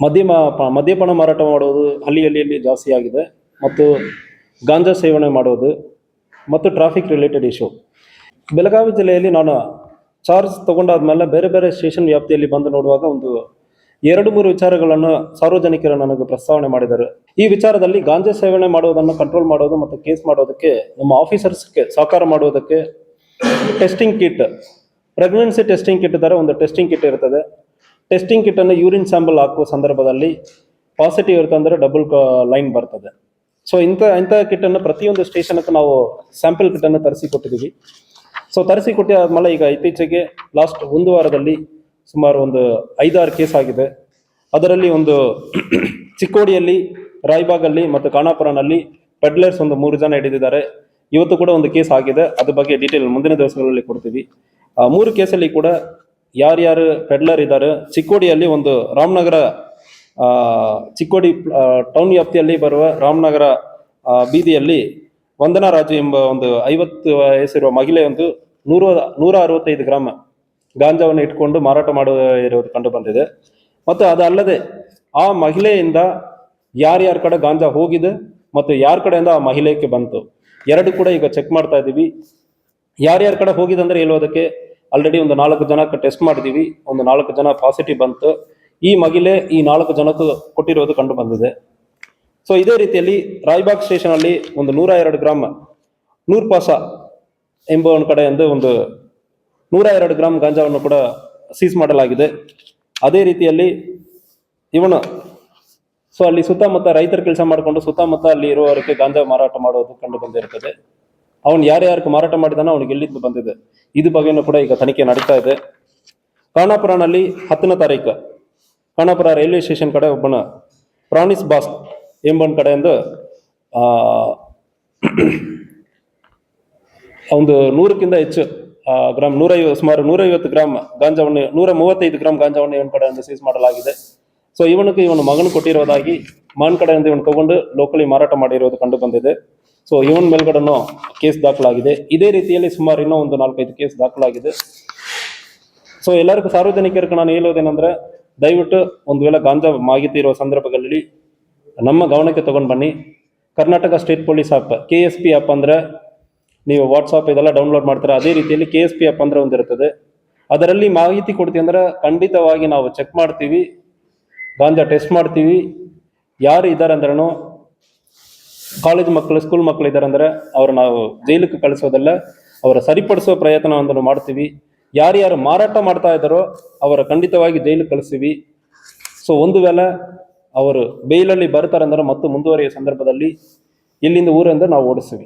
ಮದ್ಯಪಾನ ಮಾರಾಟ ಮಾಡುವುದು ಹಳ್ಳಿಯಲ್ಲಿ ಜಾಸ್ತಿ ಆಗಿದೆ, ಮತ್ತು ಗಾಂಜಾ ಸೇವನೆ ಮಾಡುವುದು ಮತ್ತು ಟ್ರಾಫಿಕ್ ರಿಲೇಟೆಡ್ ಇಶ್ಯೂ. ಬೆಳಗಾವಿ ಜಿಲ್ಲೆಯಲ್ಲಿ ನಾನು ಚಾರ್ಜ್ ತಗೊಂಡಾದ್ಮೇಲೆ ಬೇರೆ ಬೇರೆ ಸ್ಟೇಷನ್ ವ್ಯಾಪ್ತಿಯಲ್ಲಿ ಬಂದು ನೋಡುವಾಗ ಒಂದು 2-3 ವಿಚಾರಗಳನ್ನು ಸಾರ್ವಜನಿಕರು ನನಗೆ ಪ್ರಸ್ತಾವನೆ ಮಾಡಿದ್ದಾರೆ. ಈ ವಿಚಾರದಲ್ಲಿ ಗಾಂಜಾ ಸೇವನೆ ಮಾಡುವುದನ್ನು ಕಂಟ್ರೋಲ್ ಮಾಡೋದು ಮತ್ತು ಕೇಸ್ ಮಾಡೋದಕ್ಕೆ ನಮ್ಮ ಆಫೀಸರ್ಸ್ಗೆ ಸಹಕಾರ ಮಾಡುವುದಕ್ಕೆ testing kit, pregnancy testing kit ಥರ ಒಂದು ಟೆಸ್ಟಿಂಗ್ ಕಿಟ್ ಇರ್ತದೆ. ಟೆಸ್ಟಿಂಗ್ ಕಿಟ್ಟನ್ನು ಯೂರಿನ್ ಸ್ಯಾಂಪಲ್ ಹಾಕುವ ಸಂದರ್ಭದಲ್ಲಿ ಪಾಸಿಟಿವ್ ಇರುತ್ತೆ ಅಂದರೆ ಡಬಲ್ ಲೈನ್ ಬರ್ತದೆ. ಸೊ ಇಂಥ ಕಿಟ್ಟನ್ನು ಪ್ರತಿಯೊಂದು ಸ್ಟೇಷನ್ಗೂ ನಾವು ಸ್ಯಾಂಪಲ್ ಕಿಟ್ಟನ್ನು ತರಿಸಿ ಕೊಟ್ಟಿದ್ದೀವಿ. ಸೊ ತರಿಸಿ ಕೊಟ್ಟಾದ್ಮೇಲೆ ಈಗ ಇತ್ತೀಚೆಗೆ ಲಾಸ್ಟ್ ಒಂದು ವಾರದಲ್ಲಿ ಸುಮಾರು ಒಂದು 5-6 ಕೇಸ್ ಆಗಿದೆ. ಅದರಲ್ಲಿ ಒಂದು ಚಿಕ್ಕೋಡಿಯಲ್ಲಿ, ರಾಯಬಾಗಲ್ಲಿ ಮತ್ತು ಖಾನಾಪುರನಲ್ಲಿ ಪೆಡ್ಲರ್ಸ್ ಒಂದು 3 ಜನ ಹಿಡಿದಿದ್ದಾರೆ. ಇವತ್ತು ಕೂಡ ಒಂದು ಕೇಸ್ ಆಗಿದೆ, ಅದ್ರ ಬಗ್ಗೆ ಡೀಟೇಲ್ ಮುಂದಿನ ದಿವಸಗಳಲ್ಲಿ ಕೊಡ್ತೀವಿ. 3 ಕೇಸಲ್ಲಿ ಕೂಡ ಯಾರ್ಯಾರು ಪೆಡ್ಲರ್ ಇದ್ದಾರೆ, ಚಿಕ್ಕೋಡಿಯಲ್ಲಿ ಒಂದು ರಾಮನಗರ, ಚಿಕ್ಕೋಡಿ ಟೌನ್ ವ್ಯಾಪ್ತಿಯಲ್ಲಿ ಬರುವ ರಾಮನಗರ ಬೀದಿಯಲ್ಲಿ ವಂದನಾ ರಾಜು ಎಂಬ ಒಂದು 50 ವಯಸ್ಸಿರುವ ಮಹಿಳೆ ಒಂದು 165 ಗ್ರಾಮ್ ಗಾಂಜಾವನ್ನು ಇಟ್ಕೊಂಡು ಮಾರಾಟ ಇರುವುದು ಕಂಡು ಬಂದಿದೆ. ಮತ್ತು ಅದಲ್ಲದೆ ಆ ಮಹಿಳೆಯಿಂದ ಯಾರ್ಯಾರ ಕಡೆ ಗಾಂಜಾ ಹೋಗಿದೆ ಮತ್ತು ಯಾರ ಕಡೆಯಿಂದ ಆ ಮಹಿಳೆಗೆ ಬಂತು, 2 ಕೂಡ ಈಗ ಚೆಕ್ ಮಾಡ್ತಾ ಇದ್ದೀವಿ. ಯಾರ್ಯಾರ ಕಡೆ ಹೋಗಿದೆ ಅಂದರೆ ಹೇಳೋದಕ್ಕೆ ಆಲ್ರೆಡಿ ಒಂದು 4 ಜನಕ್ಕೆ ಟೆಸ್ಟ್ ಮಾಡಿದ್ದೀವಿ, ಒಂದು 4 ಜನ ಪಾಸಿಟಿವ್ ಬಂತು. ಈ ಮಹಿಳೆ ಈ 4 ಜನಕ್ಕೂ ಕೊಟ್ಟಿರೋದು ಕಂಡು ಬಂದಿದೆ. ಸೊ ಇದೇ ರೀತಿಯಲ್ಲಿ ರಾಯಬಾಗ್ ಸ್ಟೇಷನಲ್ಲಿ ಒಂದು 102 ಗ್ರಾಮ್ ನೂರ್ ಪಾಸಾ ಎಂಬ ಒಂದು ಕಡೆಯಿಂದ ಒಂದು 102 ಗ್ರಾಮ್ ಗಾಂಜಾವನ್ನು ಕೂಡ ಸೀಸ್ ಮಾಡಲಾಗಿದೆ. ಅದೇ ರೀತಿಯಲ್ಲಿ ಇವನು ಅಲ್ಲಿ ಸುತ್ತಮುತ್ತ ರೈತರ ಕೆಲಸ ಮಾಡಿಕೊಂಡು ಸುತ್ತಮುತ್ತ ಅಲ್ಲಿ ಇರುವವರಿಗೆ ಗಾಂಜಾ ಮಾರಾಟ ಮಾಡೋದು ಕಂಡು ಬಂದಿರುತ್ತದೆ. ಅವನು ಯಾರ್ಯಾರಿಗೆ ಮಾರಾಟ ಮಾಡಿದಾನೋ ಅವನಿಗೆ ಎಲ್ಲಿಂದ ಬಂದಿದೆ, ಇದು ಬಗ್ಗೆನೂ ಕೂಡ ಈಗ ತನಿಖೆ ನಡೀತಾ ಇದೆ. ಖಾನಾಪುರನಲ್ಲಿ 10ನೇ ತಾರೀಕು ಖಾನಾಪುರ ರೈಲ್ವೆ ಸ್ಟೇಷನ್ ಕಡೆ ಒಬ್ಬನ ಪ್ರಾಣಿಸ್ ಬಾಸ್ ಎಂಬ ಕಡೆಯಿಂದ ಒಂದು 100ಕ್ಕಿಂತ ಹೆಚ್ಚು ಗ್ರಾಮ್, ಸುಮಾರು 150 ಗ್ರಾಮ್ ಗಾಂಜಾವನ್ನು, 135 ಗ್ರಾಮ್ ಗಾಂಜಾವನ್ನು ಇವನ ಕಡೆಯಿಂದ ಸೀಸ್ ಮಾಡಲಾಗಿದೆ. ಸೊ ಇವನು ಮಗನು ಕೊಟ್ಟಿರೋದಾಗಿ ಮಗನ ಕಡೆಯಿಂದ ಇವನು ತಗೊಂಡು ಲೋಕಲಿ ಮಾರಾಟ ಮಾಡಿರೋದು ಕಂಡು ಬಂದಿದೆ. ಸೊ ಇವನ್ ಮೇಲ್ಗಡೆನೂ ಕೇಸ್ ದಾಖಲಾಗಿದೆ. ಇದೇ ರೀತಿಯಲ್ಲಿ ಸುಮಾರು ಇನ್ನೂ ಒಂದು 4-5 ಕೇಸ್ ದಾಖಲಾಗಿದೆ. ಸೊ ಎಲ್ಲರಿಗೂ ಸಾರ್ವಜನಿಕರಿಗೆ ನಾನು ಹೇಳೋದೇನೆಂದ್ರೆ, ದಯವಿಟ್ಟು ಒಂದು ವೇಳೆ ಗಾಂಜಾ ಮಾಹಿತಿ ಇರುವ ಸಂದರ್ಭಗಳಲ್ಲಿ ನಮ್ಮ ಗಮನಕ್ಕೆ ತಗೊಂಡು ಬನ್ನಿ. Karnataka state police app, KSP app ಅಂದರೆ ನೀವು ವಾಟ್ಸಾಪ್ ಇದೆಲ್ಲ ಡೌನ್ಲೋಡ್ ಮಾಡ್ತಾರೆ. ಅದೇ ರೀತಿಯಲ್ಲಿ KSP ಆ್ಯಪ್ ಅಂದರೆ ಒಂದಿರುತ್ತದೆ. ಅದರಲ್ಲಿ ಮಾಹಿತಿ ಕೊಡ್ತೀವಿ ಅಂದರೆ ಖಂಡಿತವಾಗಿ ನಾವು ಚೆಕ್ ಮಾಡ್ತೀವಿ, ಗಾಂಜಾ ಟೆಸ್ಟ್ ಮಾಡ್ತೀವಿ. ಯಾರು ಇದ್ದಾರೆ ಅಂದ್ರೂ ಕಾಲೇಜ್ ಮಕ್ಕಳು, ಸ್ಕೂಲ್ ಮಕ್ಕಳು ಇದ್ದಾರೆ ಅಂದರೆ ಅವ್ರು ನಾವು ಜೈಲಿಗೆ ಕಳಿಸೋದಲ್ಲ, ಅವರ ಸರಿಪಡಿಸೋ ಪ್ರಯತ್ನವನ್ನು ಮಾಡ್ತೀವಿ. ಯಾರ್ಯಾರು ಮಾರಾಟ ಮಾಡ್ತಾ ಇದ್ದಾರೋ ಅವರ ಖಂಡಿತವಾಗಿ ಜೈಲಿಗೆ ಕಳಿಸ್ತೀವಿ. ಸೊ ಒಂದು ವೇಳೆ ಅವರು ಬೇಲಲ್ಲಿ ಬರ್ತಾರೆ ಅಂದ್ರೆ ಮತ್ತು ಮುಂದುವರಿಯೋ ಸಂದರ್ಭದಲ್ಲಿ ಇಲ್ಲಿಂದ ಊರಿಂದ ನಾವು ಓಡಿಸ್ತೀವಿ.